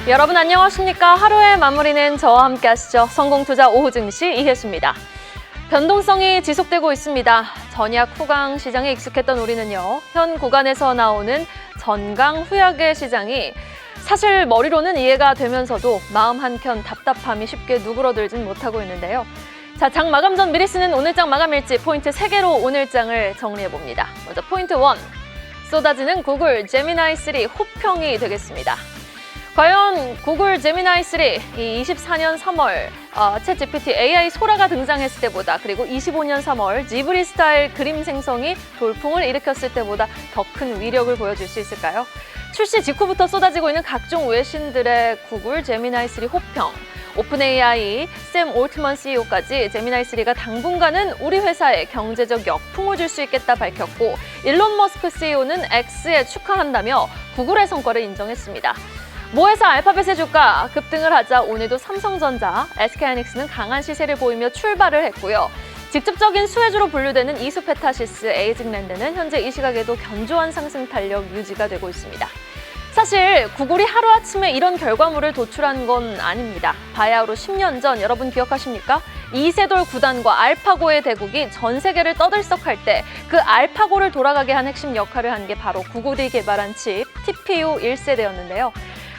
여러분 안녕하십니까? 하루의 마무리는 저와 함께 하시죠. 성공투자 오후 증시 이혜수입니다. 변동성이 지속되고 있습니다. 전약 후강 시장에 익숙했던 우리는요. 현 구간에서 나오는 전강 후약의 시장이 사실 머리로는 이해가 되면서도 마음 한켠 답답함이 쉽게 누그러들진 못하고 있는데요. 자, 장 마감 전 미리 쓰는 오늘장 마감 일지 포인트 3개로 오늘장을 정리해봅니다. 먼저 포인트 1, 쏟아지는 구글 제미나이 3 호평이 되겠습니다. 과연 구글 제미나이 3, 이 24년 3월 챗 GPT AI 소라가 등장했을 때보다 그리고 25년 3월 지브리 스타일 그림 생성이 돌풍을 일으켰을 때보다 더 큰 위력을 보여줄 수 있을까요? 출시 직후부터 쏟아지고 있는 각종 외신들의 구글 제미나이 3 호평, 오픈 AI 샘 올트먼 CEO까지 제미나이 3가 당분간은 우리 회사에 경제적 역풍을 줄 수 있겠다 밝혔고, 일론 머스크 CEO는 X에 축하한다며 구글의 성과를 인정했습니다. 모회사 알파벳의 주가 급등을 하자 오늘도 삼성전자, SK하이닉스는 강한 시세를 보이며 출발을 했고요. 직접적인 수혜주로 분류되는 이수페타시스, 에이징랜드는 현재 이 시각에도 견조한 상승 탄력 유지가 되고 있습니다. 사실 구글이 하루아침에 이런 결과물을 도출한 건 아닙니다. 바야흐로 10년 전 여러분 기억하십니까? 이세돌 구단과 알파고의 대국이 전 세계를 떠들썩할 때 그 알파고를 돌아가게 한 핵심 역할을 한 게 바로 구글이 개발한 칩 TPU 1세대였는데요.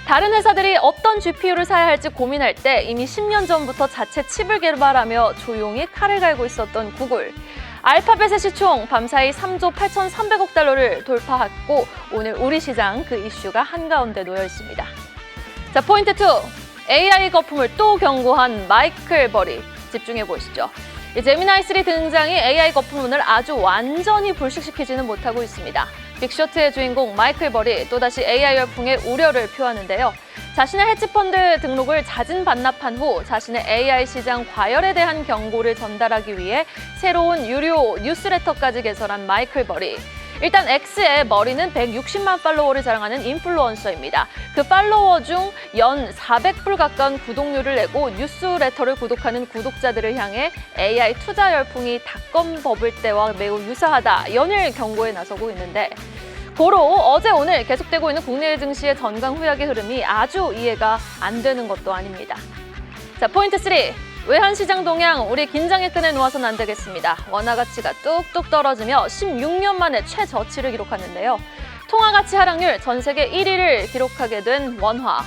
다른 회사들이 어떤 GPU를 사야 할지 고민할 때 이미 10년 전부터 자체 칩을 개발하며 조용히 칼을 갈고 있었던 구글. 알파벳의 시총 밤사이 3조 8,300억 달러를 돌파했고 오늘 우리 시장 그 이슈가 한가운데 놓여 있습니다. 자, 포인트 2. AI 거품을 또 경고한 마이클 버리. 집중해 보시죠. 제미나이 3 등장이 AI 거품론을 아주 완전히 불식시키지는 못하고 있습니다. 빅쇼트의 주인공 마이클 버리 또다시 AI 열풍에 우려를 표하는데요. 자신의 헤지펀드 등록을 자진 반납한 후 자신의 AI 시장 과열에 대한 경고를 전달하기 위해 새로운 유료 뉴스레터까지 개설한 마이클 버리. 일단 X의 머리는 160만 팔로워를 자랑하는 인플루언서입니다. 그 팔로워 중 연 400불 가까운 구독료를 내고 뉴스레터를 구독하는 구독자들을 향해 AI 투자 열풍이 닷컴 버블 때와 매우 유사하다 연일 경고에 나서고 있는데, 고로 어제 오늘 계속되고 있는 국내 증시의 전강 후약의 흐름이 아주 이해가 안 되는 것도 아닙니다. 자, 포인트 3. 외환시장 동향, 우리 긴장의 끈을 놓아서는 안 되겠습니다. 원화 가치가 뚝뚝 떨어지며 16년 만에 최저치를 기록하는데요. 통화가치 하락률 전 세계 1위를 기록하게 된 원화.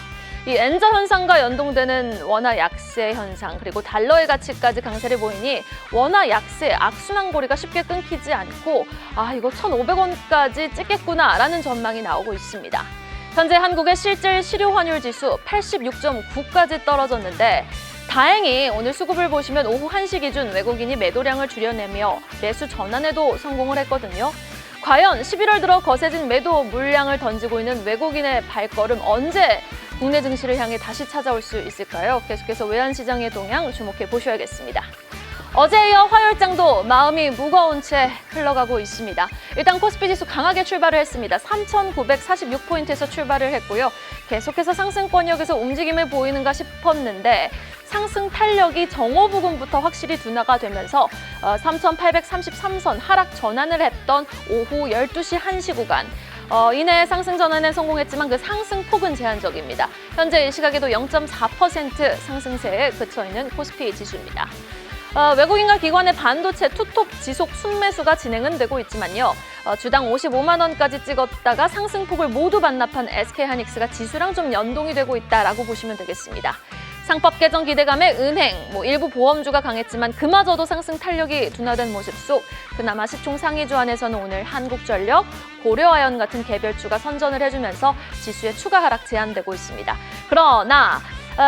이 엔저 현상과 연동되는 원화 약세 현상, 그리고 달러의 가치까지 강세를 보이니 원화 약세 악순환고리가 쉽게 끊기지 않고 이거 1,500원까지 찍겠구나라는 전망이 나오고 있습니다. 현재 한국의 실질 실효 환율 지수 86.9까지 떨어졌는데, 다행히 오늘 수급을 보시면 오후 1시 기준 외국인이 매도량을 줄여내며 매수 전환에도 성공을 했거든요. 과연 11월 들어 거세진 매도 물량을 던지고 있는 외국인의 발걸음 언제 국내 증시를 향해 다시 찾아올 수 있을까요? 계속해서 외환시장의 동향 주목해 보셔야겠습니다. 어제에 이어 화요일장도 마음이 무거운 채 흘러가고 있습니다. 일단 코스피 지수 강하게 출발을 했습니다. 3,946포인트에서 출발을 했고요. 계속해서 상승권역에서 움직임을 보이는가 싶었는데 상승 탄력이 정오 부근부터 확실히 둔화가 되면서 3,833선 하락 전환을 했던 오후 12시 1시 구간. 이내 상승 전환에 성공했지만 그 상승폭은 제한적입니다. 현재 이 시각에도 0.4% 상승세에 그쳐있는 코스피 지수입니다. 외국인과 기관의 반도체 투톱 지속 순매수가 진행은 되고 있지만요. 주당 55만 원까지 찍었다가 상승폭을 모두 반납한 SK하이닉스가 지수랑 좀 연동이 되고 있다라고 보시면 되겠습니다. 상법 개정 기대감에 은행, 일부 보험주가 강했지만 그마저도 상승 탄력이 둔화된 모습 속 그나마 시총 상위주 안에서는 오늘 한국전력, 고려아연 같은 개별주가 선전을 해주면서 지수의 추가 하락 제한되고 있습니다. 그러나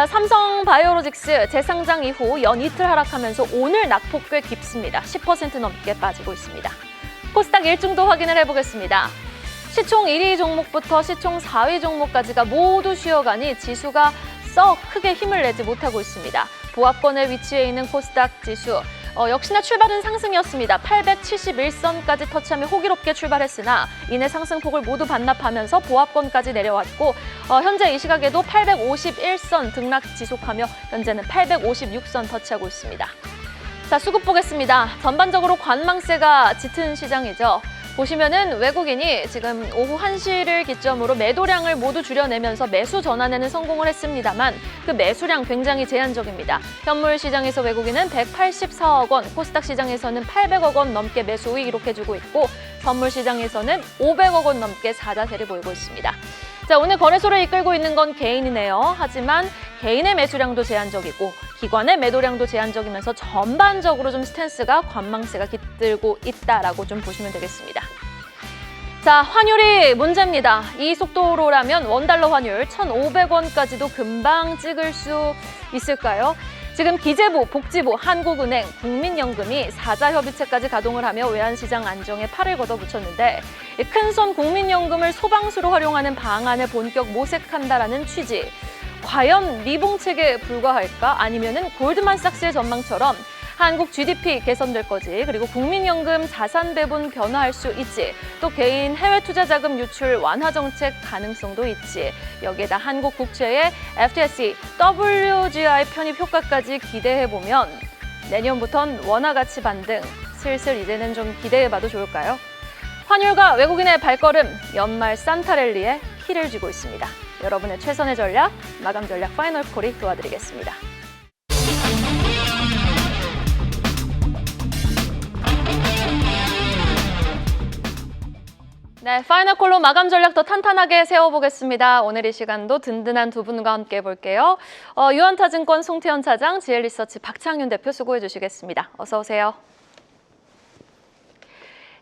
삼성바이오로직스 재상장 이후 연 이틀 하락하면서 오늘 낙폭 꽤 깊습니다. 10% 넘게 빠지고 있습니다. 코스닥 일중도 확인을 해보겠습니다. 시총 1위 종목부터 시총 4위 종목까지가 모두 쉬어가니 지수가 썩 크게 힘을 내지 못하고 있습니다. 보합권에 위치해 있는 코스닥 지수 역시나 출발은 상승이었습니다. 871선까지 터치하며 호기롭게 출발했으나 이내 상승폭을 모두 반납하면서 보합권까지 내려왔고 현재 이 시각에도 851선 등락 지속하며 현재는 856선 터치하고 있습니다. 자, 수급 보겠습니다. 전반적으로 관망세가 짙은 시장이죠. 보시면은 외국인이 지금 오후 1시를 기점으로 매도량을 모두 줄여내면서 매수 전환에는 성공을 했습니다만 그 매수량 굉장히 제한적입니다. 현물 시장에서 외국인은 184억 원, 코스닥 시장에서는 800억 원 넘게 매수 우익 기록해주고 있고 선물 시장에서는 500억 원 넘게 사자세를 보이고 있습니다. 자, 오늘 거래소를 이끌고 있는 건 개인이네요. 하지만 개인의 매수량도 제한적이고 기관의 매도량도 제한적이면서 전반적으로 좀 스탠스가 관망세가 깃들고 있다라고 좀 보시면 되겠습니다. 자, 환율이 문제입니다. 이 속도로라면 원달러 환율 1,500원까지도 금방 찍을 수 있을까요? 지금 기재부, 복지부, 한국은행, 국민연금이 사자협의체까지 가동을 하며 외환시장 안정에 팔을 걷어붙였는데 큰손 국민연금을 소방수로 활용하는 방안을 본격 모색한다라는 취지. 과연 미봉책에 불과할까? 아니면은 골드만삭스의 전망처럼 한국 GDP 개선될 거지, 그리고 국민연금 자산 배분 변화할 수 있지, 또 개인 해외 투자 자금 유출 완화 정책 가능성도 있지, 여기에다 한국 국채의 FTSE, WGI 편입 효과까지 기대해보면 내년부턴 원화 가치 반등 슬슬 이제는 좀 기대해봐도 좋을까요? 환율과 외국인의 발걸음, 연말 산타랠리에 키를 쥐고 있습니다. 여러분의 최선의 전략, 마감 전략 파이널 콜이 도와드리겠습니다. 네, 파이널 콜로 마감 전략 더 탄탄하게 세워보겠습니다. 오늘 이 시간도 든든한 두 분과 함께 해볼게요. 유한타증권 송태현 차장, GL리서치 박창윤 대표 수고해 주시겠습니다. 어서 오세요.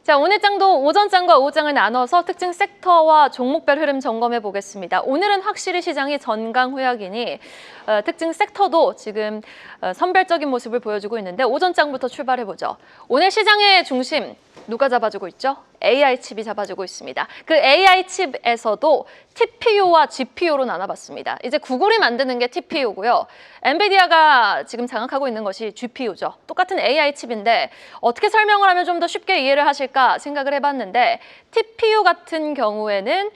자, 오늘 장도 오전장과 오후장을 나눠서 특징 섹터와 종목별 흐름 점검해 보겠습니다. 오늘은 확실히 시장이 전강후약이니 특징 섹터도 지금 선별적인 모습을 보여주고 있는데 오전장부터 출발해 보죠. 오늘 시장의 중심 누가 잡아주고 있죠? AI 칩이 잡아주고 있습니다. 그 AI 칩에서도 TPU와 GPU로 나눠봤습니다. 이제 구글이 만드는 게 TPU고요. 엔비디아가 지금 장악하고 있는 것이 GPU죠. 똑같은 AI 칩인데 어떻게 설명을 하면 좀 더 쉽게 이해를 하실까 생각을 해봤는데 TPU 같은 경우에는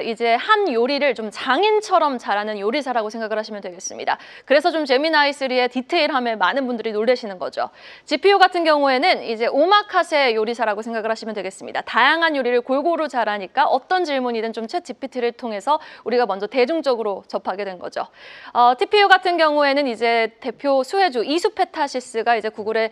이제 한 요리를 좀 장인처럼 잘하는 요리사라고 생각을 하시면 되겠습니다. 그래서 좀 제미나이 3의 디테일함에 많은 분들이 놀라시는 거죠. GPU 같은 경우에는 이제 오마카세 요리사라고 생각을 하시면 되겠습니다. 다양한 요리를 골고루 잘하니까 어떤 질문이든 좀 챗 GPT를 통해서 우리가 먼저 대중적으로 접하게 된 거죠. TPU 같은 경우에는 이제 대표 수혜주 이수페타시스가 이제 구글에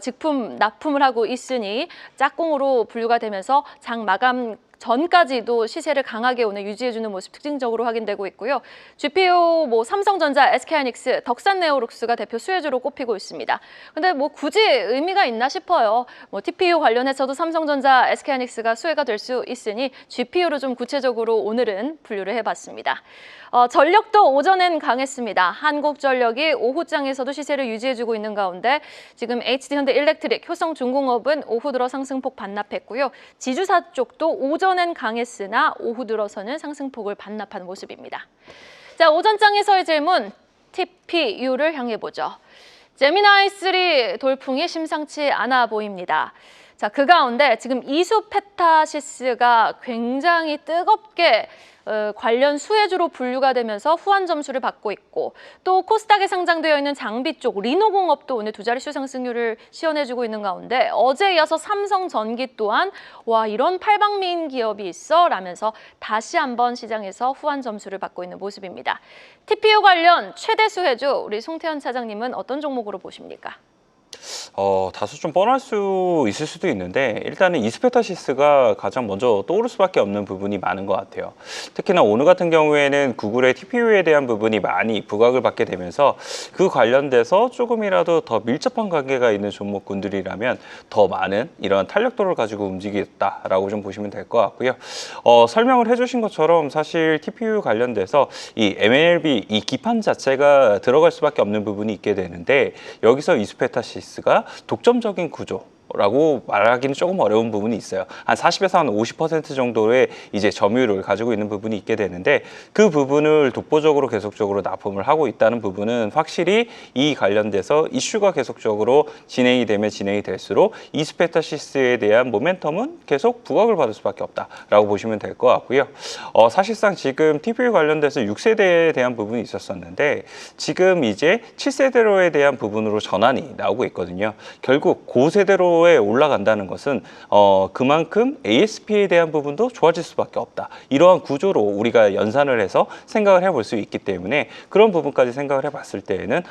직품 납품을 하고 있으니 짝꿍으로 분류가 되면서 장 마감 전까지도 시세를 강하게 오늘 유지해주는 모습 특징적으로 확인되고 있고요. GPU 삼성전자, SK하이닉스, 덕산네오룩스가 대표 수혜주로 꼽히고 있습니다. 근데 굳이 의미가 있나 싶어요. TPU 관련해서도 삼성전자, SK하이닉스가 수혜가 될 수 있으니 GPU로 좀 구체적으로 오늘은 분류를 해봤습니다. 전력도 오전엔 강했습니다. 한국전력이 오후장에서도 시세를 유지해주고 있는 가운데 지금 HD현대일렉트릭, 효성중공업은 오후 들어 상승폭 반납했고요. 지주사 쪽도 오전엔 강했으나 오후 들어서는 상승폭을 반납한 모습입니다. 자, 오전장에서의 질문, TPU를 향해 보죠. 제미나이 3 돌풍이 심상치 않아 보입니다. 자, 그 가운데 지금 이수페타시스가 굉장히 뜨겁게 관련 수혜주로 분류가 되면서 후한 점수를 받고 있고 또 코스닥에 상장되어 있는 장비 쪽 리노공업도 오늘 두 자릿수 상승률을 시현해주고 있는 가운데 어제에 이어서 삼성전기 또한 와 이런 팔방미인 기업이 있어 라면서 다시 한번 시장에서 후한 점수를 받고 있는 모습입니다. TPU 관련 최대 수혜주 우리 송태현 차장님은 어떤 종목으로 보십니까? 다소 좀 뻔할 수 있을 수도 있는데 일단은 이스페타시스가 가장 먼저 떠오를 수밖에 없는 부분이 많은 것 같아요. 특히나 오늘 같은 경우에는 구글의 TPU에 대한 부분이 많이 부각을 받게 되면서 그 관련돼서 조금이라도 더 밀접한 관계가 있는 종목군들이라면 더 많은 이런 탄력도를 가지고 움직였다라고 좀 보시면 될 것 같고요. 설명을 해주신 것처럼 사실 TPU 관련돼서 이 MLB 이 기판 자체가 들어갈 수밖에 없는 부분이 있게 되는데 여기서 이스페타시스가 독점적인 구조라고 말하기는 조금 어려운 부분이 있어요. 한 40에서 한 50% 정도의 이제 점유율을 가지고 있는 부분이 있게 되는데 그 부분을 독보적으로 계속적으로 납품을 하고 있다는 부분은 확실히 이 관련돼서 이슈가 계속적으로 진행이 되면 진행이 될수록 이스페타시스에 대한 모멘텀은 계속 부각을 받을 수밖에 없다라고 보시면 될 것 같고요. 사실상 지금 TPU 관련돼서 6세대에 대한 부분이 있었었는데 지금 이제 7세대로에 대한 부분으로 전환이 나오고 있거든요. 결국 고세대로 정도에 올라간다는 것은 그만큼 ASP에 대한 부분도 좋아질 수밖에 없다. 이러한 구조로 우리가 연산을 해서 생각을 해볼 수 있기 때문에 그런 부분까지 생각을 해봤을 때에는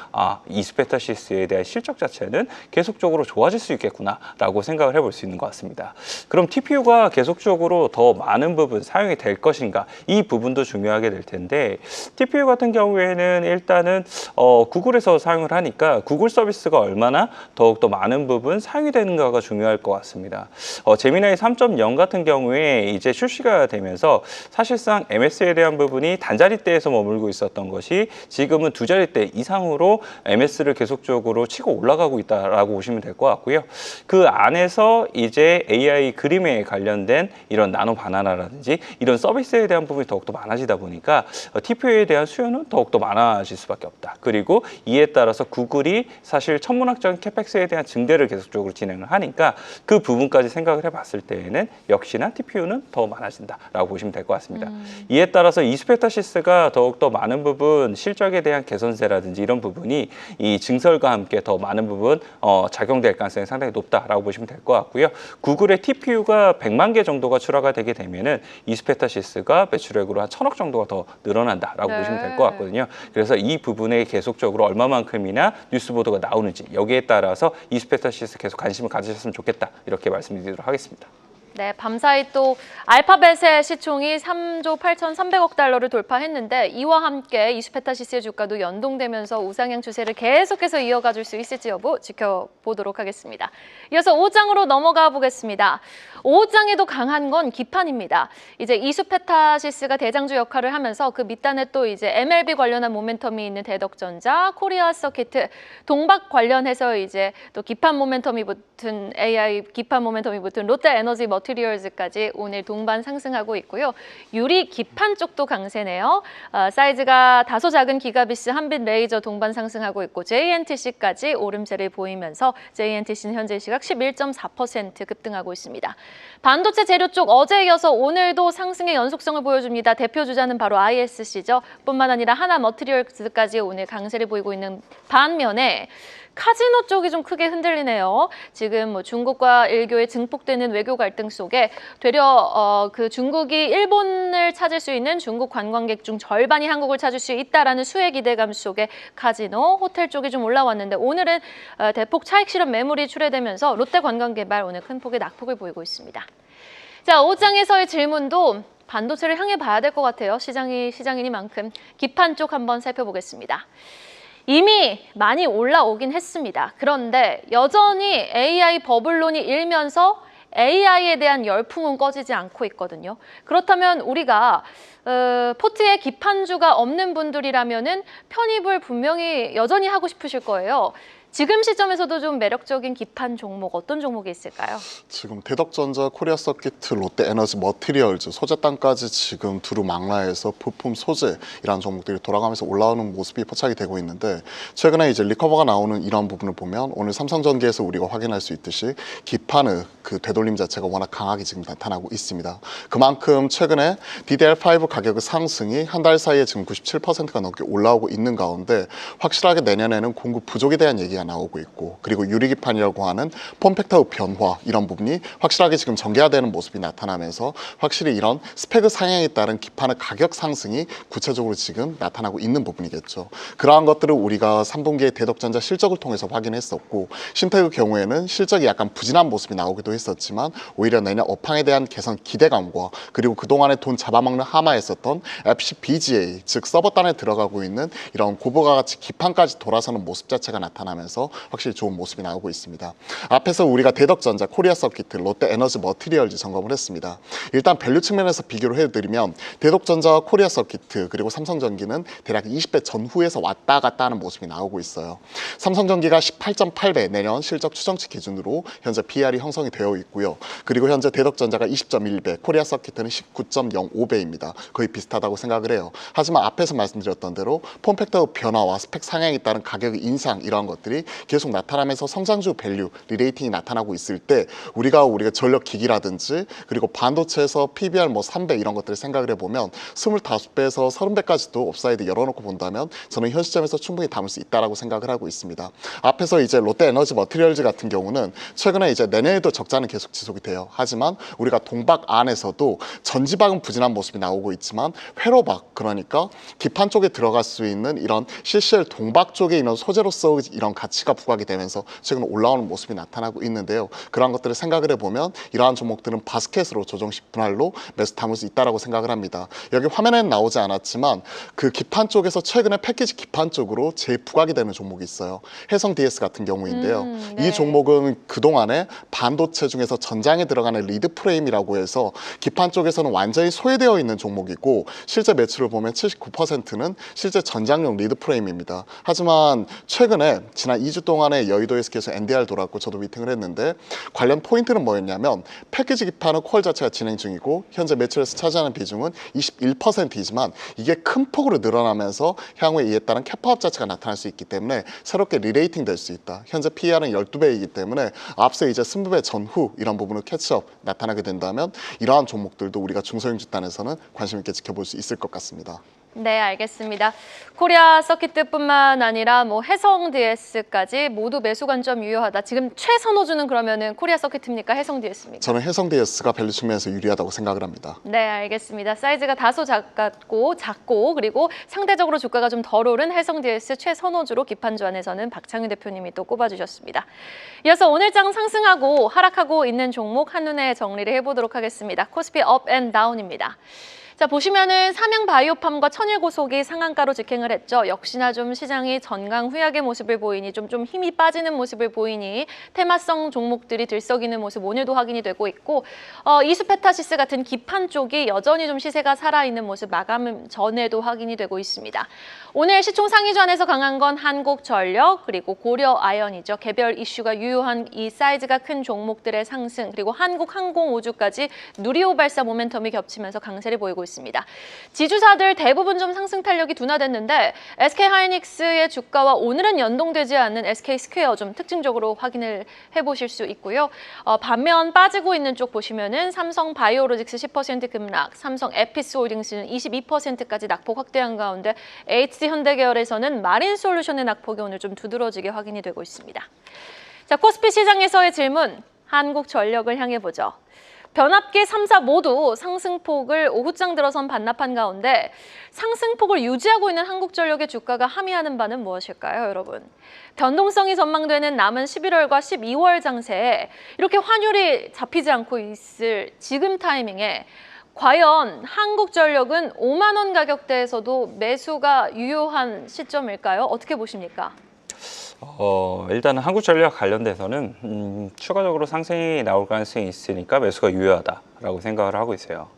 이스페타시스에 대한 실적 자체는 계속적으로 좋아질 수 있겠구나라고 생각을 해볼 수 있는 것 같습니다. 그럼 TPU가 계속적으로 더 많은 부분 사용이 될 것인가, 이 부분도 중요하게 될 텐데, TPU 같은 경우에는 일단은 구글에서 사용을 하니까 구글 서비스가 얼마나 더욱더 많은 부분 사용이 되는가가 중요할 것 같습니다. 제미나이 3.0 같은 경우에 이제 출시가 되면서 사실상 MS에 대한 부분이 단자리대에서 머물고 있었던 것이 지금은 두 자릿대 이상으로 MS를 계속적으로 치고 올라가고 있다라고 보시면 될 것 같고요. 그 안에서 이제 AI 그림에 관련된 이런 나노 바나나라든지 이런 서비스에 대한 부분이 더욱더 많아지다 보니까 TPU에 대한 수요는 더욱더 많아질 수밖에 없다. 그리고 이에 따라서 구글이 사실 천문학적인 캐펙스에 대한 증대를 계속적으로 진행을 하니까 그 부분까지 생각을 해봤을 때에는 역시나 TPU는 더 많아진다라고 보시면 될 것 같습니다. 이에 따라서 이스페타시스가 더욱더 많은 부분 실적에 대한 개선세라든지 이런 부분이 이 증설과 함께 더 많은 부분 작용될 가능성이 상당히 높다라고 보시면 될 것 같고요. 구글의 TPU가 100만 개 정도가 출하가 되게 되면은 이스페타시스가 매출액으로 한 1,000억 정도가 더 늘어난다라고 보시면 될 것 같거든요. 그래서 이 부분에 계속적으로 얼마만큼이나 뉴스 보도가 나오는지 여기에 따라서 이스페타시스 계속 관심을 가지셨으면 좋겠다, 이렇게 말씀드리도록 하겠습니다. 네, 밤사이 또 알파벳의 시총이 3조 8,300억 달러를 돌파했는데 이와 함께 이스페타시스의 주가도 연동되면서 우상향 추세를 계속해서 이어가줄 수 있을지 여부 지켜보도록 하겠습니다. 이어서 5장으로 넘어가 보겠습니다. 5장에도 강한 건 기판입니다. 이제 이스페타시스가 대장주 역할을 하면서 그 밑단에 또 이제 MLB 관련한 모멘텀이 있는 대덕전자, 코리아 서키트, 동박 관련해서 이제 또 기판 모멘텀이 붙은 AI 기판 모멘텀이 붙은 롯데 에너지 머티리얼즈까지 오늘 동반 상승하고 있고요. 유리 기판 쪽도 강세네요. 사이즈가 다소 작은 기가비스, 한빛 레이저 동반 상승하고 있고 JNTC까지 오름세를 보이면서 JNTC는 현재 시각 11.4% 급등하고 있습니다. 반도체 재료 쪽 어제에 이어서 오늘도 상승의 연속성을 보여줍니다. 대표 주자는 바로 ISC죠. 뿐만 아니라 하나 머티리얼즈까지 오늘 강세를 보이고 있는 반면에 카지노 쪽이 좀 크게 흔들리네요. 지금 뭐 중국과 일교의 증폭되는 외교 갈등 속에 되려 그 중국이 일본을 찾을 수 있는 중국 관광객 중 절반이 한국을 찾을 수 있다라는 수혜 기대감 속에 카지노, 호텔 쪽이 좀 올라왔는데 오늘은 대폭 차익 실현 매물이 출회되면서 롯데 관광개발 오늘 큰 폭의 낙폭을 보이고 있습니다. 자, 5장에서의 질문도 반도체를 향해 봐야 될 것 같아요. 시장이니만큼 기판 쪽 한번 살펴보겠습니다. 이미 많이 올라오긴 했습니다. 그런데 여전히 AI 버블론이 일면서 AI에 대한 열풍은 꺼지지 않고 있거든요. 그렇다면 우리가 포트에 기판주가 없는 분들이라면은 편입을 분명히 여전히 하고 싶으실 거예요. 지금 시점에서도 좀 매력적인 기판 종목 어떤 종목이 있을까요? 지금 대덕전자, 코리아 서키트, 롯데 에너지 머티리얼즈, 소재단까지 지금 두루 망라해서 부품 소재 이런 종목들이 돌아가면서 올라오는 모습이 포착이 되고 있는데 최근에 이제 리커버가 나오는 이런 부분을 보면 오늘 삼성전기에서 우리가 확인할 수 있듯이 기판의 그 되돌림 자체가 워낙 강하게 지금 나타나고 있습니다. 그만큼 최근에 DDR5 가격의 상승이 한 달 사이에 지금 97%가 넘게 올라오고 있는 가운데 확실하게 내년에는 공급 부족에 대한 얘기가 나오고 있고 그리고 유리기판이라고 하는 폼팩터의 변화 이런 부분이 확실하게 지금 전개화되는 모습이 나타나면서 확실히 이런 스펙의 상향에 따른 기판의 가격 상승이 구체적으로 지금 나타나고 있는 부분이겠죠. 그러한 것들을 우리가 3분기에 대덕전자 실적을 통해서 확인했었고 신택의 경우에는 실적이 약간 부진한 모습이 나오기도 했었지만 오히려 내년 업황에 대한 개선 기대감과 그리고 그동안에 돈 잡아먹는 하마였었던 FCBGA 즉 서버단에 들어가고 있는 이런 고부가 가치 기판까지 돌아서는 모습 자체가 나타나면서 확실히 좋은 모습이 나오고 있습니다. 앞에서 우리가 대덕전자, 코리아 서키트, 롯데 에너지 머티리얼즈 점검을 했습니다. 일단 밸류 측면에서 비교를 해드리면 대덕전자, 코리아 서키트 그리고 삼성전기는 대략 20배 전후에서 왔다 갔다 하는 모습이 나오고 있어요. 삼성전기가 18.8배 내년 실적 추정치 기준으로 현재 PR이 형성이 되어 있고요. 그리고 현재 대덕전자가 20.1배, 코리아 서키트는 19.05배입니다. 거의 비슷하다고 생각을 해요. 하지만 앞에서 말씀드렸던 대로 폼팩터 변화와 스펙 상향에 따른 가격의 인상 이러한 것들이 종목들이 계속 나타나면서 성장주 밸류, 리레이팅이 나타나고 있을 때 우리가 전력 기기라든지 그리고 반도체에서 PBR 뭐 3배 이런 것들을 생각을 해보면 25배에서 30배까지도 업사이드 열어놓고 본다면 저는 현 시점에서 충분히 담을 수 있다라고 생각을 하고 있습니다. 앞에서 이제 롯데에너지 머티리얼즈 같은 경우는 최근에 이제 내년에도 적자는 계속 지속이 돼요. 하지만 우리가 동박 안에서도 전지박은 부진한 모습이 나오고 있지만 회로박, 그러니까 기판 쪽에 들어갈 수 있는 이런 CCL 동박 쪽에 이런 소재로서 이런 가치가 부각이 되면서 최근 올라오는 모습이 나타나고 있는데요. 그런 것들을 생각을 해보면 이러한 종목들은 바스켓으로 조정식 분할로 매수 담을 수 있다라고 생각을 합니다. 여기 화면에는 나오지 않았지만 그 기판 쪽에서 최근에 패키지 기판 쪽으로 제일 부각이 되는 종목이 있어요. 해성 DS 같은 경우인데요. 네. 이 종목은 그동안에 반도체 중에서 전장에 들어가는 리드 프레임이라고 해서 기판 쪽에서는 완전히 소외되어 있는 종목이고 실제 매출을 보면 79%는 실제 전장용 리드 프레임입니다. 하지만 최근에 지난 2주 동안에 여의도에서 계속 NDR 돌았고 저도 미팅을 했는데 관련 포인트는 뭐였냐면 패키지 기판은 콜 자체가 진행 중이고 현재 매출에서 차지하는 비중은 21%이지만 이게 큰 폭으로 늘어나면서 향후에 이에 따른 캐파업 자체가 나타날 수 있기 때문에 새롭게 리레이팅 될 수 있다. 현재 PER은 12배이기 때문에 앞서 이제 20배 전후 이런 부분을 캐치업 나타나게 된다면 이러한 종목들도 우리가 중소형 집단에서는 관심 있게 지켜볼 수 있을 것 같습니다. 네, 알겠습니다. 코리아 서킷뿐만 아니라 뭐 해성 DS까지 모두 매수 관점 유효하다. 지금 최선호주는 그러면은 코리아 서킷입니까? 해성 DS입니까? 저는 해성 DS가 밸류 측면에서 유리하다고 생각을 합니다. 네, 알겠습니다. 사이즈가 다소 작고 그리고 상대적으로 주가가 좀 덜 오른 해성 DS 최선호주로 기판주 안에서는 박창윤 대표님이 또 꼽아주셨습니다. 이어서 오늘 장 상승하고 하락하고 있는 종목 한눈에 정리를 해보도록 하겠습니다. 코스피 업 앤 다운입니다. 자, 보시면은 삼양바이오팜과 천일고속이 상한가로 직행을 했죠. 역시나 좀 시장이 전강후약의 모습을 보이니 좀 힘이 빠지는 모습을 보이니 테마성 종목들이 들썩이는 모습 오늘도 확인이 되고 있고 이수페타시스 같은 기판 쪽이 여전히 좀 시세가 살아있는 모습 마감 전에도 확인이 되고 있습니다. 오늘 시총 상위주 안에서 강한 건 한국전력 그리고 고려아연이죠. 개별 이슈가 유효한 이 사이즈가 큰 종목들의 상승 그리고 한국항공우주까지 누리호 발사 모멘텀이 겹치면서 강세를 보이고 있습니다. 지주사들 대부분 좀 상승 탄력이 둔화됐는데 SK하이닉스의 주가와 오늘은 연동되지 않는 SK스퀘어 좀 특징적으로 확인을 해보실 수 있고요. 반면 빠지고 있는 쪽 보시면은 삼성바이오로직스 10% 급락, 삼성 에피스홀딩스는 22%까지 낙폭 확대한 가운데 HC현대계열에서는 마린솔루션의 낙폭이 오늘 좀 두드러지게 확인이 되고 있습니다. 자, 코스피 시장에서의 질문, 한국전력을 향해 보죠. 변압기 3사 모두 상승폭을 오후장 들어선 반납한 가운데 상승폭을 유지하고 있는 한국전력의 주가가 함의하는 바는 무엇일까요, 여러분? 변동성이 전망되는 남은 11월과 12월 장세에 이렇게 환율이 잡히지 않고 있을 지금 타이밍에 과연 한국전력은 5만 원 가격대에서도 매수가 유효한 시점일까요? 어떻게 보십니까? 일단은 한국전력 관련돼서는 추가적으로 상승이 나올 가능성이 있으니까 매수가 유효하다라고 생각을 하고 있어요.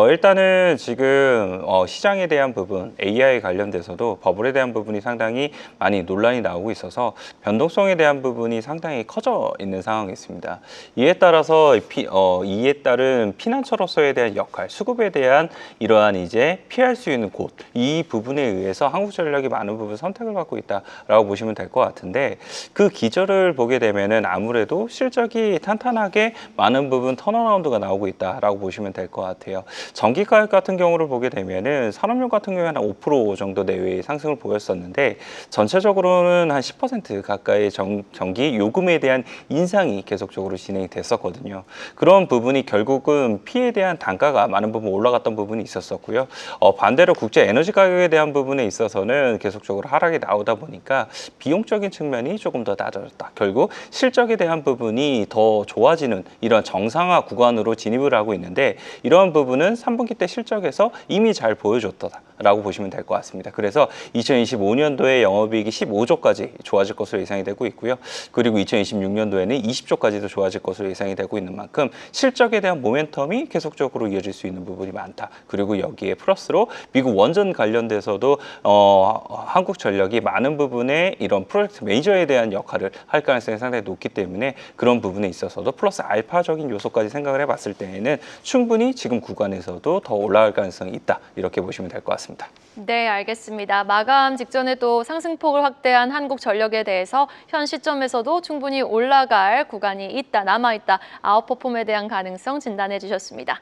일단은 지금 시장에 대한 부분, AI 관련돼서도 버블에 대한 부분이 상당히 많이 논란이 나오고 있어서 변동성에 대한 부분이 상당히 커져 있는 상황이 있습니다. 이에 따라서 이에 따른 피난처로서에 대한 역할, 수급에 대한 이러한 이제 피할 수 있는 곳, 이 부분에 의해서 한국전력이 많은 부분 선택을 받고 있다라고 보시면 될 것 같은데 그 기저를 보게 되면은 아무래도 실적이 탄탄하게 많은 부분 턴어라운드가 나오고 있다라고 보시면 될 것 같아요. 전기 가격 같은 경우를 보게 되면은 산업용 같은 경우에는 한 5% 정도 내외의 상승을 보였었는데 전체적으로는 한 10% 가까이 전기 요금에 대한 인상이 계속적으로 진행이 됐었거든요. 그런 부분이 결국은 피에 대한 단가가 많은 부분 올라갔던 부분이 있었었고요. 반대로 국제 에너지 가격에 대한 부분에 있어서는 계속적으로 하락이 나오다 보니까 비용적인 측면이 조금 더 낮아졌다. 결국 실적에 대한 부분이 더 좋아지는 이런 정상화 구간으로 진입을 하고 있는데 이러한 부분은 3분기 때 실적에서 이미 잘 보여줬다라고 보시면 될 것 같습니다. 그래서 2025년도에 영업이익이 15조까지 좋아질 것으로 예상이 되고 있고요. 그리고 2026년도에는 20조까지도 좋아질 것으로 예상이 되고 있는 만큼 실적에 대한 모멘텀이 계속적으로 이어질 수 있는 부분이 많다. 그리고 여기에 플러스로 미국 원전 관련돼서도 한국전력이 많은 부분의 이런 프로젝트 매니저에 대한 역할을 할 가능성이 상당히 높기 때문에 그런 부분에 있어서도 플러스 알파적인 요소까지 생각을 해봤을 때에는 충분히 지금 구간에서도 더 올라갈 가능성이 있다. 이렇게 보시면 될 것 같습니다. 네, 알겠습니다. 마감 직전에 또 상승폭을 확대한 한국전력에 대해서 현 시점에서도 충분히 올라갈 구간이 있다, 남아있다, 아웃퍼폼에 대한 가능성 진단해 주셨습니다.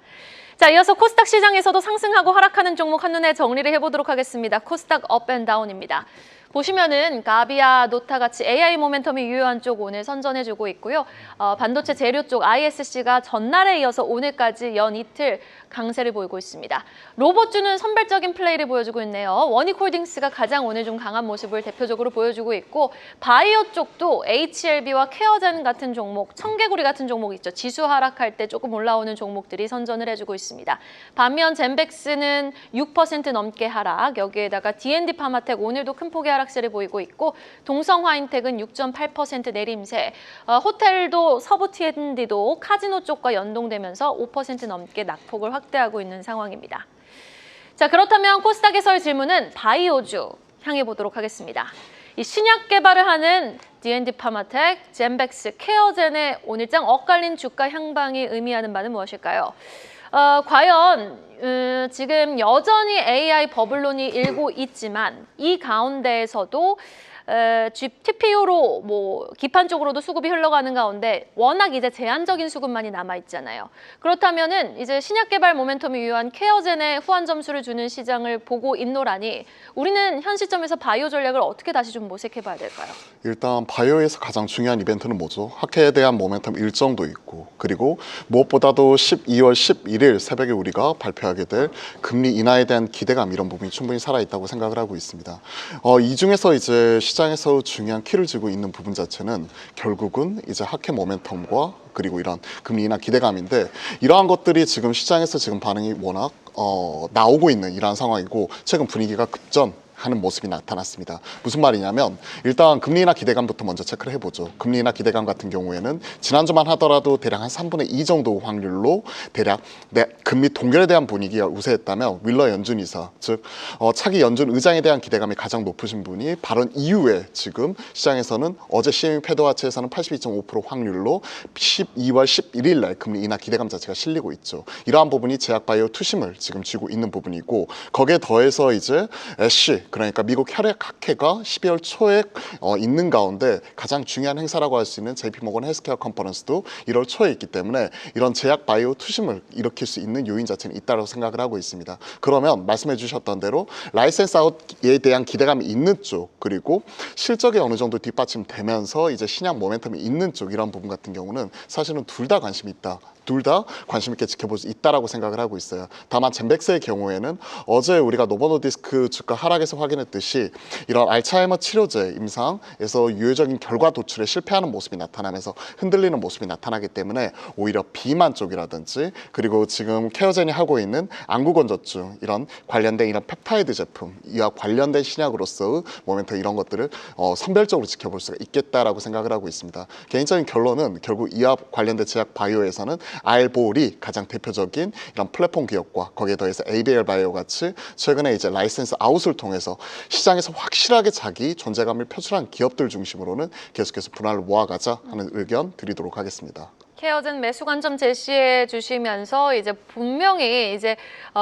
자, 이어서 코스닥 시장에서도 상승하고 하락하는 종목 한눈에 정리를 해보도록 하겠습니다. 코스닥 업앤다운입니다. 보시면은 가비아, 노타 같이 AI 모멘텀이 유효한 쪽 오늘 선전해주고 있고요. 반도체 재료 쪽 ISC가 전날에 이어서 오늘까지 연 이틀 강세를 보이고 있습니다. 로봇주는 선별적인 플레이를 보여주고 있네요. 원익홀딩스가 가장 오늘 좀 강한 모습을 대표적으로 보여주고 있고 바이오 쪽도 HLB와 케어젠 같은 종목, 청개구리 같은 종목 있죠. 지수 하락할 때 조금 올라오는 종목들이 선전을 해주고 있습니다. 반면 젠백스는 6% 넘게 하락, 여기에다가 D&D 파마텍 오늘도 큰 폭의 하락세를 보이고 있고 동성화인텍은 6.8% 내림세, 호텔도 서부 T&D도 카지노 쪽과 연동되면서 5% 넘게 낙폭을 확대하고 있는 상황입니다. 자, 그렇다면 코스닥에서의 질문은 바이오주 향해 보도록 하겠습니다. 이 신약 개발을 하는 D&D 파마텍, 젠백스, 케어젠의 오늘장 엇갈린 주가 향방이 의미하는 바는 무엇일까요? 과연 지금 여전히 AI 버블론이 일고 있지만 이 가운데에서도 TPU로 뭐 기판 쪽으로도 수급이 흘러가는 가운데 워낙 이제 제한적인 수급만이 남아 있잖아요. 그렇다면은 이제 신약 개발 모멘텀이 유효한 케어젠의 후한 점수를 주는 시장을 보고 있노라니 우리는 현 시점에서 바이오 전략을 어떻게 다시 좀 모색해 봐야 될까요? 일단 바이오에서 가장 중요한 이벤트는 뭐죠? 학회에 대한 모멘텀 일정도 있고 그리고 무엇보다도 12월 11일 새벽에 우리가 발표하게 될 금리 인하에 대한 기대감 이런 부분이 충분히 살아있다고 생각을 하고 있습니다. 이 중에서 이제 시장에서 중요한 키를 쥐고 있는 부분 자체는 결국은 이제 학회 모멘텀과 그리고 이런 금리 인하 기대감인데 이러한 것들이 지금 시장에서 지금 반응이 워낙 나오고 있는 이러한 상황이고 최근 분위기가 급전하는 모습이 나타났습니다. 무슨 말이냐면 일단 금리 인하 기대감부터 먼저 체크를 해보죠. 금리 인하 기대감 같은 경우에는 지난주만 하더라도 대략 한 3분의 2 정도 확률로 대략 금리 동결에 대한 분위기가 우세했다면 윌러 연준 이사, 즉 차기 연준 의장에 대한 기대감이 가장 높으신 분이 발언 이후에 지금 시장에서는 어제 CME 패드와치에서는 82.5% 확률로 12월 11일 날 금리 인하 기대감 자체가 실리고 있죠. 이러한 부분이 제약바이오 투심을 지금 쥐고 있는 부분이고 거기에 더해서 이제 애쉬 그러니까 미국 혈액학회가 12월 초에 있는 가운데 가장 중요한 행사라고 할 수 있는 JP모건 헬스케어 컨퍼런스도 1월 초에 있기 때문에 이런 제약 바이오 투심을 일으킬 수 있는 요인 자체는 있다고 생각을 하고 있습니다. 그러면 말씀해 주셨던 대로 라이센스 아웃에 대한 기대감이 있는 쪽 그리고 실적이 어느 정도 뒷받침되면서 이제 신약 모멘텀이 있는 쪽 이런 부분 같은 경우는 사실은 둘 다 관심이 있다. 둘 다 관심 있게 지켜볼 수 있다라고 생각을 하고 있어요. 다만 젠백스의 경우에는 어제 우리가 노버노디스크 주가 하락에서 확인했듯이 이런 알츠하이머 치료제 임상에서 유효적인 결과 도출에 실패하는 모습이 나타나면서 흔들리는 모습이 나타나기 때문에 오히려 비만 쪽이라든지 그리고 지금 케어젠이 하고 있는 안구건조증 이런 관련된 이런 펩타이드 제품 이와 관련된 신약으로서의 모멘텀 이런 것들을 선별적으로 지켜볼 수가 있겠다라고 생각을 하고 있습니다. 개인적인 결론은 결국 이와 관련된 제약 바이오에서는 알볼이 가장 대표적인 이런 플랫폼 기업과 거기에 더해서 ABL 바이오 같이 최근에 이제 라이센스 아웃을 통해서 시장에서 확실하게 자기 존재감을 표출한 기업들 중심으로는 계속해서 분할을 모아가자 하는 의견 드리도록 하겠습니다. 케어젠 매수 관점 제시해 주시면서 이제 분명히 이제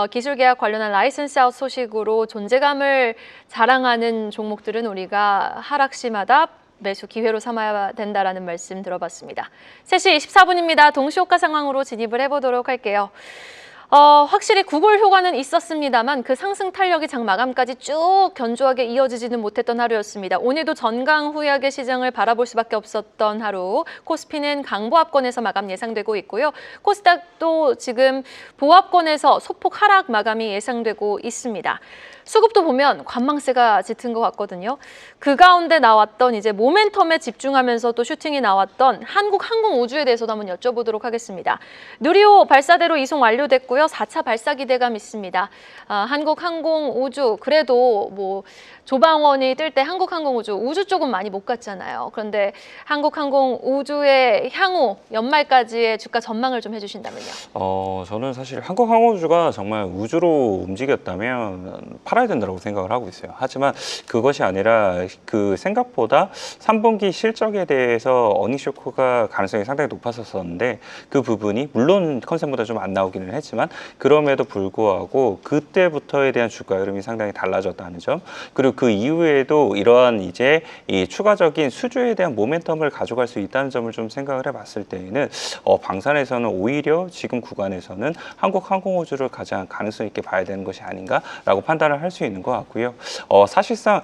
기술 계약 관련한 라이센스 아웃 소식으로 존재감을 자랑하는 종목들은 우리가 하락시마다 매수 기회로 삼아야 된다라는 말씀 들어봤습니다. 3시 24분입니다. 동시호가 상황으로 진입을 해보도록 할게요. 확실히 구글 효과는 있었습니다만 그 상승 탄력이 장 마감까지 쭉 견조하게 이어지지는 못했던 하루였습니다. 오늘도 전강후약의 시장을 바라볼 수밖에 없었던 하루. 코스피는 강보합권에서 마감 예상되고 있고요. 코스닥도 지금 보합권에서 소폭 하락 마감이 예상되고 있습니다. 수급도 보면 관망세가 짙은 것 같거든요. 그 가운데 나왔던 이제 모멘텀에 집중하면서 또 슈팅이 나왔던 한국항공우주에 대해서도 한번 여쭤보도록 하겠습니다. 누리호 발사대로 이송 완료됐고요. 4차 발사 기대감 있습니다. 한국항공우주 그래도 뭐 조방원이 뜰 때 한국항공우주 우주 쪽은 많이 못 갔잖아요. 그런데 한국항공우주의 향후 연말까지의 주가 전망을 좀 해주신다면요. 저는 사실 한국항공우주가 정말 우주로 움직였다면 팔아야 된다고 생각을 하고 있어요. 하지만 그것이 아니라 그 생각보다 3분기 실적에 대해서 어닝 쇼크가 가능성이 상당히 높았었는데 그 부분이 물론 컨센보다 좀 안 나오기는 했지만 그럼에도 불구하고 그때부터에 대한 주가 흐름이 상당히 달라졌다는 점, 그리고 그 이후에도 이러한 이제 이 추가적인 수주에 대한 모멘텀을 가져갈 수 있다는 점을 좀 생각을 해봤을 때에는 방산에서는 오히려 지금 구간에서는 한국항공우주를 가장 가능성 있게 봐야 되는 것이 아닌가라고 판단을 할 수 있는 것 같고요. 사실상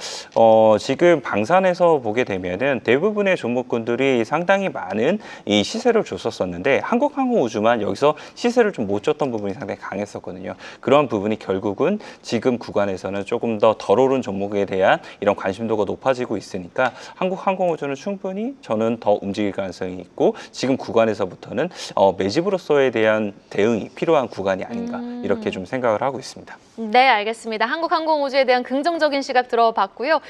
지금 방산에서 보게 되면은 대부분의 종목군들이 상당히 많은 이 시세를 줬었었는데 한국항공우주만 여기서 시세를 좀 못 줬던 부분이 상당히 강했었거든요. 그런 부분이 결국은 지금 구간에서는 조금 더 덜 오른 종목에 대한 이런 관심도가 높아지고 있으니까 한국항공우주는 충분히 저는 더 움직일 가능성이 있고 지금 구간에서부터는 매집으로서에 대한 대응이 필요한 구간이 아닌가 이렇게 좀 생각을 하고 있습니다. 네, 알겠습니다. 한국항공우주에 대한 긍정적인 시각 들어봤고요.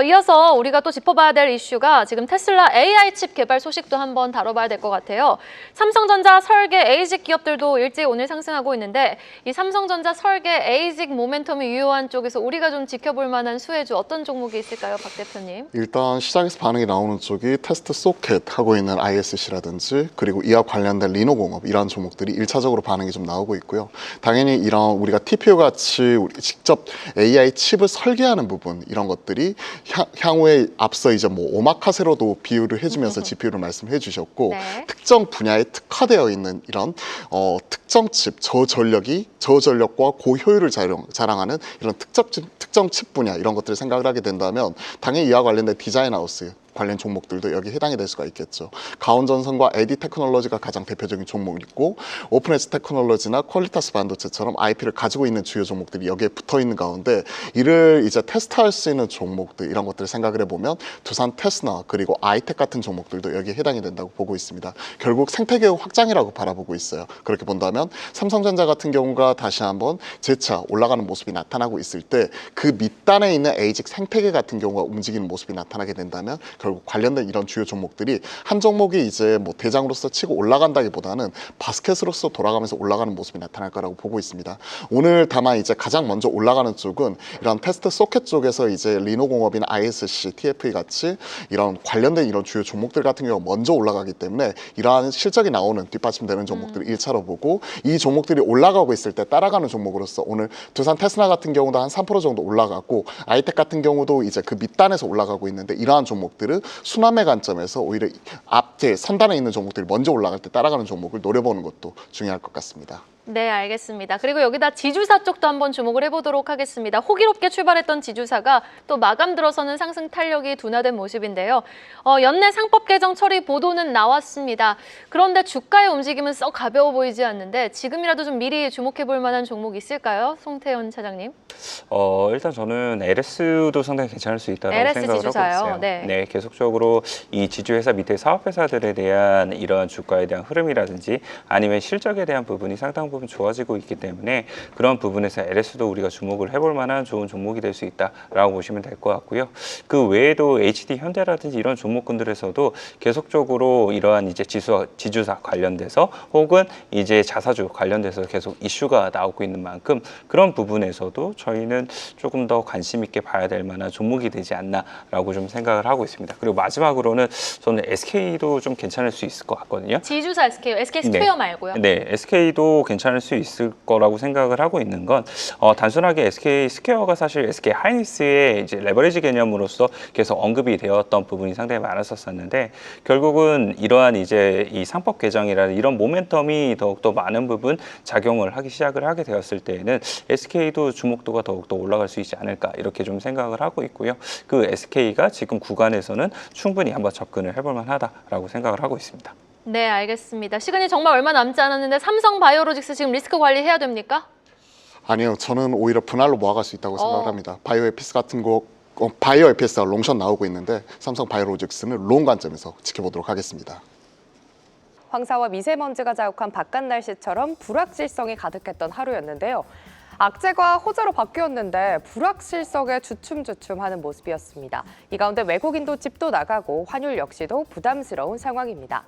이어서 우리가 또 짚어봐야 될 이슈가 지금 테슬라 AI 칩 개발 소식도 한번 다뤄봐야 될 것 같아요. 삼성전자, 설계, 에이직 기업들도 일제히 오늘 상승하고 있는데 이 삼성전자, 설계, 에이직 모멘텀이 유효한 쪽에서 우리가 좀 지켜볼 만한 수혜주 어떤 종목이 있을까요, 박 대표님? 일단 시장에서 반응이 나오는 쪽이 테스트 소켓 하고 있는 ISC라든지 그리고 이와 관련된 리노공업 이런 종목들이 1차적으로 반응이 좀 나오고 있고요. 당연히 이런 우리가 TPU 같이 우리 직접 AI 칩을 설계하는 부분 이런 것들이 향후에 앞서 이제 뭐 오마카세로도 비유를 해주면서 GPU를 말씀해 주셨고 네. 특정 분야에 특화되어 있는 이런 특정 칩 저전력과 고효율을 자랑하는 이런 특정 칩 분야 이런 것들을 생각을 하게 된다면 당연히 이와 관련된 디자인 하우스 관련 종목들도 여기 해당이 될 수가 있겠죠. 가온전선과 에디 테크놀로지가 가장 대표적인 종목이고 오픈에지 테크놀로지나 퀄리타스 반도체처럼 IP를 가지고 있는 주요 종목들이 여기에 붙어 있는 가운데 이를 이제 테스트할 수 있는 종목들 이런 것들을 생각을 해보면 두산 테스나 그리고 아이텍 같은 종목들도 여기에 해당이 된다고 보고 있습니다. 결국 생태계 확장이라고 바라보고 있어요. 그렇게 본다면 삼성전자 같은 경우가 다시 한번 재차 올라가는 모습이 나타나고 있을 때 그 밑단에 있는 에이직 생태계 같은 경우가 움직이는 모습이 나타나게 된다면 결국 관련된 이런 주요 종목들이 한 종목이 이제 뭐 대장으로서 치고 올라간다기보다는 바스켓으로서 돌아가면서 올라가는 모습이 나타날 거라고 보고 있습니다. 오늘 다만 이제 가장 먼저 올라가는 쪽은 이런 테스트 소켓 쪽에서 이제 리노공업이나 ISC, TFE 같이 이런 관련된 이런 주요 종목들 같은 경우가 먼저 올라가기 때문에 이러한 실적이 나오는 뒷받침되는 종목들을 1차로 보고 이 종목들이 올라가고 있을 때 따라가는 종목으로서 오늘 두산 테스나 같은 경우도 한 3% 정도 올라가고 아이텍 같은 경우도 이제 그 밑단에서 올라가고 있는데 이러한 종목들은 순환매 관점에서 오히려 앞에 선단에 있는 종목들이 먼저 올라갈 때 따라가는 종목을 노려보는 것도 중요할 것 같습니다. 네, 알겠습니다. 그리고 여기다 지주사 쪽도 한번 주목을 해보도록 하겠습니다. 호기롭게 출발했던 지주사가 또 마감 들어서는 상승 탄력이 둔화된 모습인데요. 연내 상법 개정 처리 보도는 나왔습니다. 그런데 주가의 움직임은 썩 가벼워 보이지 않는데 지금이라도 좀 미리 주목해볼 만한 종목 있을까요? 송태현 차장님. 일단 저는 LS도 상당히 괜찮을 수 있다고 LS 생각을 지주사요? 하고 있어요. 네. 계속적으로 이 지주회사 밑에 사업회사들에 대한 이러한 주가에 대한 흐름이라든지 아니면 실적에 대한 부분이 상당 부분 좋아지고 있기 때문에 그런 부분에서 LS도 우리가 주목을 해볼 만한 좋은 종목이 될 수 있다라고 보시면 될 것 같고요. 그 외에도 HD 현대라든지 이런 종목군들에서도 계속적으로 이러한 이제 지주사 관련돼서 혹은 이제 자사주 관련돼서 계속 이슈가 나오고 있는 만큼 그런 부분에서도 저희는 조금 더 관심 있게 봐야 될 만한 종목이 되지 않나라고 좀 생각을 하고 있습니다. 그리고 마지막으로는 저는 SK도 좀 괜찮을 수 있을 것 같거든요. 지주사 SK, SK 스퀘어 말고요. 네, SK도 괜찮을 수 있을 거라고 생각을 하고 있는 건 단순하게 SK 스퀘어가 사실 SK 하이닉스의 이제 레버리지 개념으로서 계속 언급이 되었던 부분이 상당히 많았었는데 결국은 이러한 이제 이 상법 개정이라는 이런 모멘텀이 더욱더 많은 부분 작용을 하기 시작을 하게 되었을 때에는 SK도 주목도가 더욱더 올라갈 수 있지 않을까 이렇게 좀 생각을 하고 있고요. 그 SK가 지금 구간에서는 충분히 한번 접근을 해볼 만하다라고 생각을 하고 있습니다. 네, 알겠습니다. 시간이 정말 얼마 남지 않았는데 삼성 바이오로직스 지금 리스크 관리해야 됩니까? 아니요, 저는 오히려 분할로 모아갈 수 있다고 생각을 합니다. 바이오에피스 같은 거 바이오에피스가 롱션 나오고 있는데 삼성 바이오로직스는 롱 관점에서 지켜보도록 하겠습니다. 황사와 미세먼지가 자욱한 바깥 날씨처럼 불확실성이 가득했던 하루였는데요. 악재가 호재로 바뀌었는데 불확실성에 주춤주춤하는 모습이었습니다. 이 가운데 외국인도 집도 나가고 환율 역시도 부담스러운 상황입니다.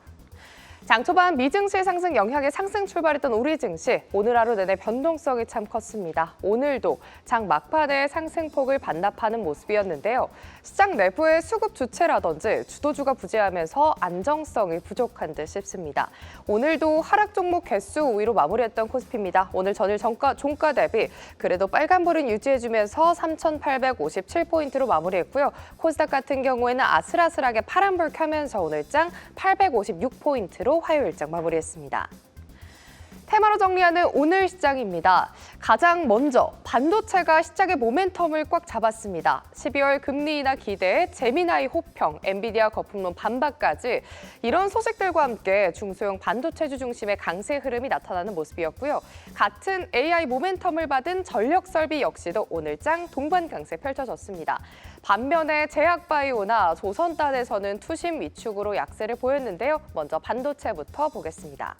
장 초반 미증시 상승 영향에 상승 출발했던 우리 증시, 오늘 하루 내내 변동성이 참 컸습니다. 오늘도 장 막판에 상승폭을 반납하는 모습이었는데요. 시장 내부의 수급 주체라든지 주도주가 부재하면서 안정성이 부족한 듯 싶습니다. 오늘도 하락 종목 개수 우위로 마무리했던 코스피입니다. 오늘 전일 종가 대비 그래도 빨간불은 유지해주면서 3,857포인트로 마무리했고요. 코스닥 같은 경우에는 아슬아슬하게 파란불 켜면서 오늘 장 856포인트로 화요일장 마무리했습니다. 테마로 정리하는 오늘 시장입니다. 가장 먼저 반도체가 시장의 모멘텀을 꽉 잡았습니다. 12월 금리 인하 기대, 제미나이 호평, 엔비디아 거품론 반박까지 이런 소식들과 함께 중소형 반도체주 중심의 강세 흐름이 나타나는 모습이었고요. 같은 AI 모멘텀을 받은 전력설비 역시도 오늘장 동반 강세 펼쳐졌습니다. 반면에 제약바이오나 조선단에서는 투심 위축으로 약세를 보였는데요. 먼저 반도체부터 보겠습니다.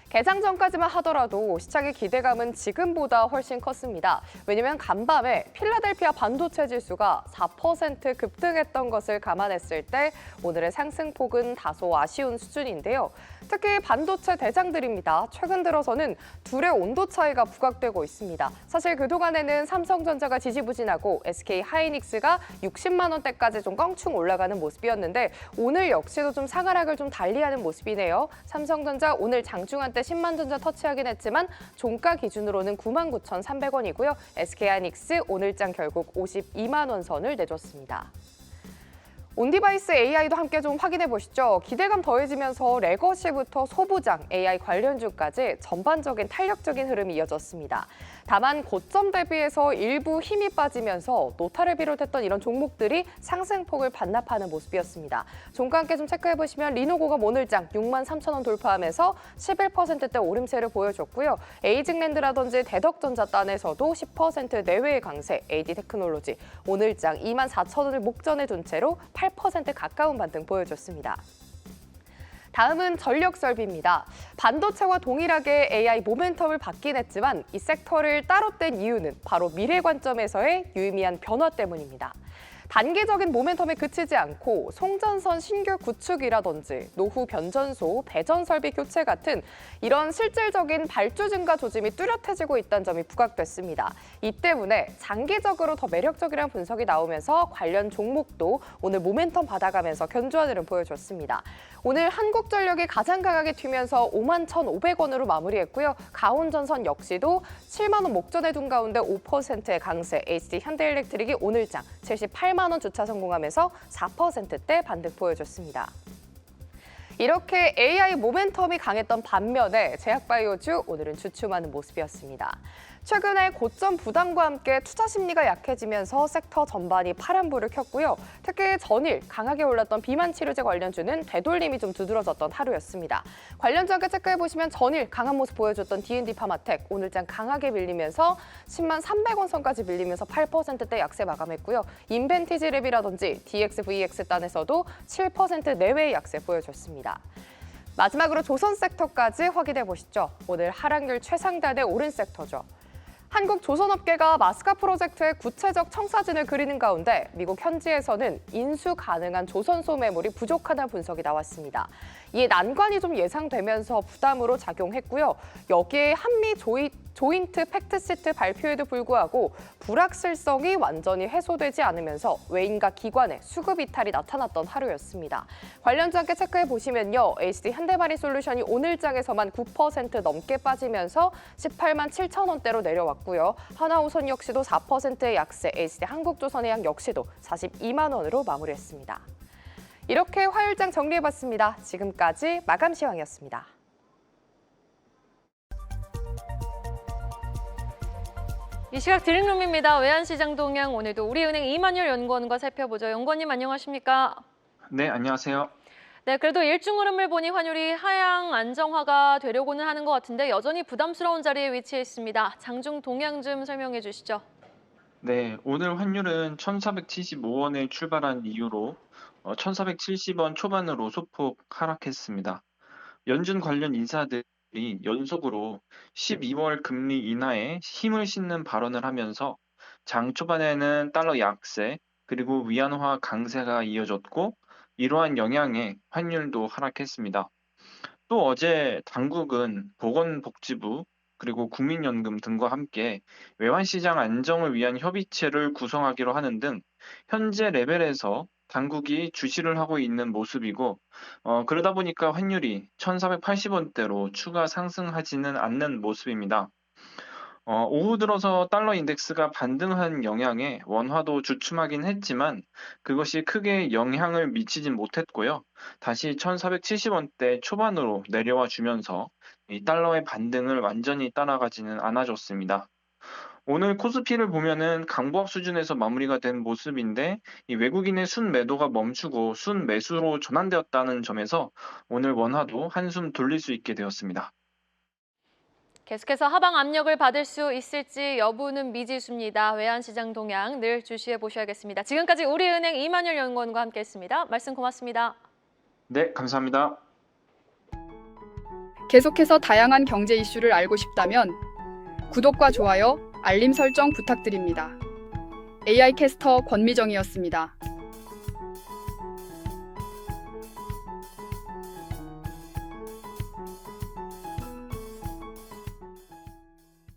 개장 전까지만 하더라도 시장의 기대감은 지금보다 훨씬 컸습니다. 왜냐하면 간밤에 필라델피아 반도체 지수가 4% 급등했던 것을 감안했을 때 오늘의 상승폭은 다소 아쉬운 수준인데요. 특히 반도체 대장들입니다. 최근 들어서는 둘의 온도 차이가 부각되고 있습니다. 사실 그동안에는 삼성전자가 지지부진하고 SK하이닉스가 60만 원대까지 좀 껑충 올라가는 모습이었는데 오늘 역시도 좀 상하락을 좀 달리하는 모습이네요. 삼성전자 오늘 장중한 때 10만 전자 터치하긴 했지만 종가 기준으로는 99,300원이고요. SK하이닉스 오늘장 결국 52만 원 선을 내줬습니다. 온디바이스 AI도 함께 좀 확인해 보시죠. 기대감 더해지면서 레거시부터 소부장, AI 관련주까지 전반적인 탄력적인 흐름이 이어졌습니다. 다만 고점 대비해서 일부 힘이 빠지면서 노타를 비롯했던 이런 종목들이 상승폭을 반납하는 모습이었습니다. 종가 함께 좀 체크해 보시면 리노고가 오늘장 63,000원 돌파하면서 11%대 오름세를 보여줬고요. 에이징랜드라든지 대덕전자 단에서도 10% 내외의 강세, AD테크놀로지 오늘장 24,000원을 목전에 둔 채로 8% 가까운 반등 보여줬습니다. 다음은 전력설비입니다. 반도체와 동일하게 AI 모멘텀을 받긴 했지만 이 섹터를 따로 뗀 이유는 바로 미래 관점에서의 유의미한 변화 때문입니다. 단기적인 모멘텀에 그치지 않고 송전선 신규 구축이라든지 노후 변전소, 배전 설비 교체 같은 이런 실질적인 발주 증가 조짐이 뚜렷해지고 있다는 점이 부각됐습니다. 이 때문에 장기적으로 더 매력적이라는 분석이 나오면서 관련 종목도 오늘 모멘텀 받아가면서 견조한 흐름 보여줬습니다. 오늘 한국전력이 가장 강하게 튀면서 51,500원으로 마무리했고요. 가온전선 역시도 7만 원 목전에 둔 가운데 5%의 강세, HD 현대일렉트릭이 오늘장 78만 원 주차 성공하면서 4%대 반등 보여줬습니다. 이렇게 AI 모멘텀이 강했던 반면에 제약바이오주 오늘은 주춤하는 모습이었습니다. 최근에 고점 부담과 함께 투자 심리가 약해지면서 섹터 전반이 파란불을 켰고요. 특히 전일 강하게 올랐던 비만 치료제 관련주는 되돌림이 좀 두드러졌던 하루였습니다. 관련주 함께 체크해보시면 전일 강한 모습 보여줬던 D&D 파마텍 오늘장 강하게 밀리면서 10만 300원 선까지 밀리면서 8%대 약세 마감했고요. 인벤티지랩이라든지 DXVX 단에서도 7% 내외의 약세 보여줬습니다. 마지막으로 조선 섹터까지 확인해 보시죠. 오늘 하락률 최상단에 오른 섹터죠. 한국 조선업계가 마스카 프로젝트의 구체적 청사진을 그리는 가운데 미국 현지에서는 인수 가능한 조선소 매물이 부족하다는 분석이 나왔습니다. 이에 난관이 좀 예상되면서 부담으로 작용했고요. 여기에 한미 조인트 팩트시트 발표에도 불구하고 불확실성이 완전히 해소되지 않으면서 외인과 기관의 수급 이탈이 나타났던 하루였습니다. 관련주 함께 체크해 보시면요. HD 현대마린솔루션이 오늘장에서만 9% 넘게 빠지면서 18만 7천 원대로 내려왔고요. 하나우선 역시도 4%의 약세, HD 한국조선해양 역시도 42만 원으로 마무리했습니다. 이렇게 화요일장 정리해봤습니다. 지금까지 마감시황이었습니다. 이 시각 드림룸입니다. 외환시장 동향 오늘도 우리은행 이만열 연구원과 살펴보죠. 연구원님 안녕하십니까? 네, 안녕하세요. 네, 그래도 일중 흐름을 보니 환율이 하향 안정화가 되려고는 하는 것 같은데 여전히 부담스러운 자리에 위치해 있습니다. 장중 동향 좀 설명해 주시죠. 네, 오늘 환율은 1,475원에 출발한 이후로 1,470원 초반으로 소폭 하락했습니다. 연준 관련 인사들이 연속으로 12월 금리 인하에 힘을 싣는 발언을 하면서 장 초반에는 달러 약세 그리고 위안화 강세가 이어졌고 이러한 영향에 환율도 하락했습니다. 또 어제 당국은 보건복지부 그리고 국민연금 등과 함께 외환시장 안정을 위한 협의체를 구성하기로 하는 등 현재 레벨에서 당국이 주시를 하고 있는 모습이고 그러다 보니까 환율이 1,480원대로 추가 상승하지는 않는 모습입니다. 오후 들어서 달러 인덱스가 반등한 영향에 원화도 주춤하긴 했지만 그것이 크게 영향을 미치진 못했고요. 다시 1,470원대 초반으로 내려와 주면서 이 달러의 반등을 완전히 따라가지는 않아줬습니다. 오늘 코스피를 보면은 강보합 수준에서 마무리가 된 모습인데 이 외국인의 순매도가 멈추고 순매수로 전환되었다는 점에서 오늘 원화도 한숨 돌릴 수 있게 되었습니다. 계속해서 하방 압력을 받을 수 있을지 여부는 미지수입니다. 외환시장 동향 늘 주시해 보셔야겠습니다. 지금까지 우리은행 이만열 연구원과 함께했습니다. 말씀 고맙습니다. 네, 감사합니다. 계속해서 다양한 경제 이슈를 알고 싶다면 구독과 좋아요, 알림 설정 부탁드립니다. AI 캐스터 권미정이었습니다.